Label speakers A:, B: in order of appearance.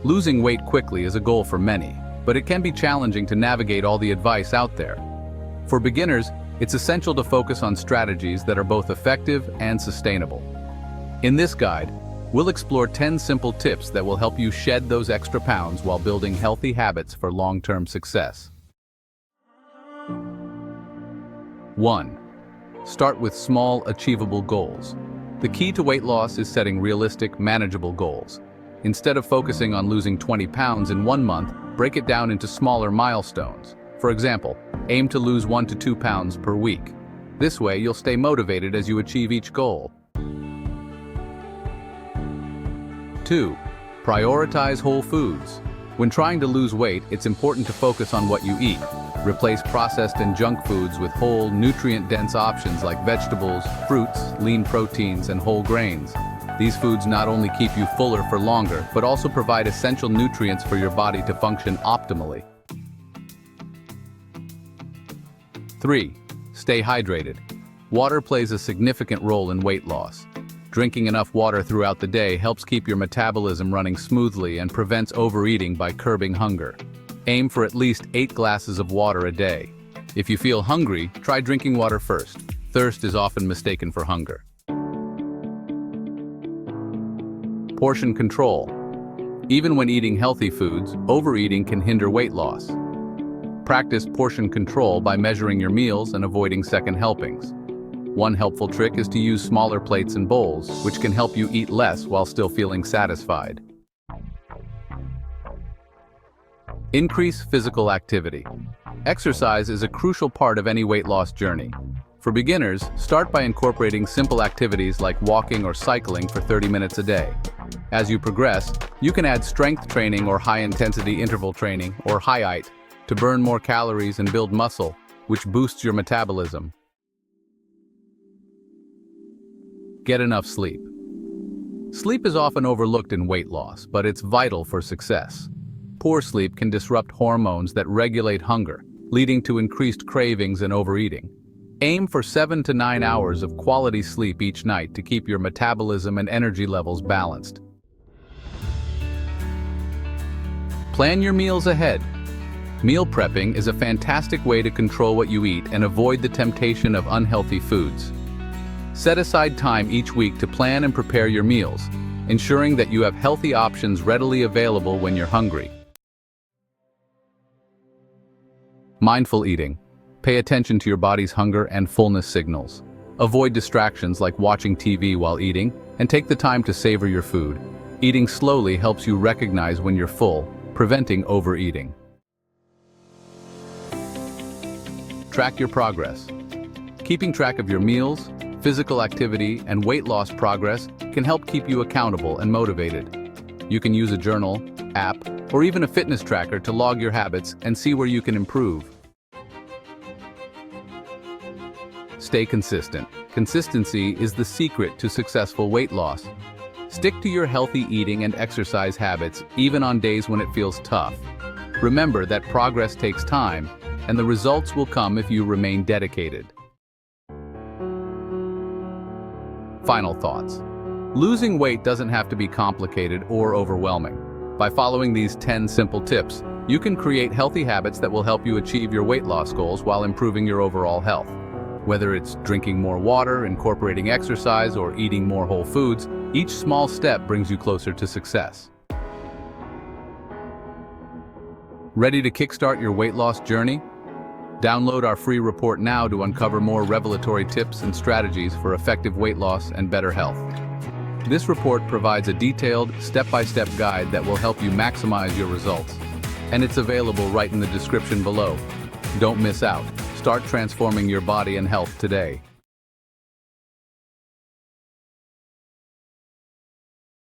A: Losing weight quickly is a goal for many, but it can be challenging to navigate all the advice out there. For beginners, it's essential to focus on strategies that are both effective and sustainable. In this guide, we'll explore 10 simple tips that will help you shed those extra pounds while building healthy habits for long-term success. 1. Start with small, achievable goals. The key to weight loss is setting realistic, manageable goals. Instead of focusing on losing 20 pounds in 1 month, break it down into smaller milestones. For example, aim to lose 1 to 2 pounds per week. This way, you'll stay motivated as you achieve each goal. 2. Prioritize whole foods. When trying to lose weight, it's important to focus on what you eat. Replace processed and junk foods with whole, nutrient-dense options like vegetables, fruits, lean proteins, and whole grains. These foods not only keep you fuller for longer, but also provide essential nutrients for your body to function optimally. 3. Stay hydrated. Water plays a significant role in weight loss. Drinking enough water throughout the day helps keep your metabolism running smoothly and prevents overeating by curbing hunger. Aim for at least 8 glasses of water a day. If you feel hungry, try drinking water first. Thirst is often mistaken for hunger. Portion control. Even when eating healthy foods, overeating can hinder weight loss. Practice portion control by measuring your meals and avoiding second helpings. One helpful trick is to use smaller plates and bowls, which can help you eat less while still feeling satisfied. Increase physical activity. Exercise is a crucial part of any weight loss journey. For beginners, start by incorporating simple activities like walking or cycling for 30 minutes a day. As you progress, you can add strength training or high-intensity interval training, or HIIT, to burn more calories and build muscle, which boosts your metabolism. Get enough sleep. Sleep is often overlooked in weight loss, but it's vital for success. Poor sleep can disrupt hormones that regulate hunger, leading to increased cravings and overeating. Aim for 7 to 9 hours of quality sleep each night to keep your metabolism and energy levels balanced. Plan your meals ahead. Meal prepping is a fantastic way to control what you eat and avoid the temptation of unhealthy foods. Set aside time each week to plan and prepare your meals, ensuring that you have healthy options readily available when you're hungry. Mindful eating. Pay attention to your body's hunger and fullness signals. Avoid distractions like watching TV while eating, and take the time to savor your food. Eating slowly helps you recognize when you're full, preventing overeating. Track your progress. Keeping track of your meals, physical activity, and weight loss progress can help keep you accountable and motivated. You can use a journal, app, or even a fitness tracker to log your habits and see where you can improve. Stay consistent. Consistency is the secret to successful weight loss. Stick to your healthy eating and exercise habits even on days when it feels tough. Remember that progress takes time, and the results will come if you remain dedicated. Final thoughts. Losing weight doesn't have to be complicated or overwhelming. By following these 10 simple tips, you can create healthy habits that will help you achieve your weight loss goals while improving your overall health. Whether it's drinking more water, incorporating exercise, or eating more whole foods, each small step brings you closer to success. Ready to kickstart your weight loss journey? Download our free report now to uncover more revelatory tips and strategies for effective weight loss and better health. This report provides a detailed, step-by-step guide that will help you maximize your results. And it's available right in the description below. Don't miss out. Start transforming your body and health today.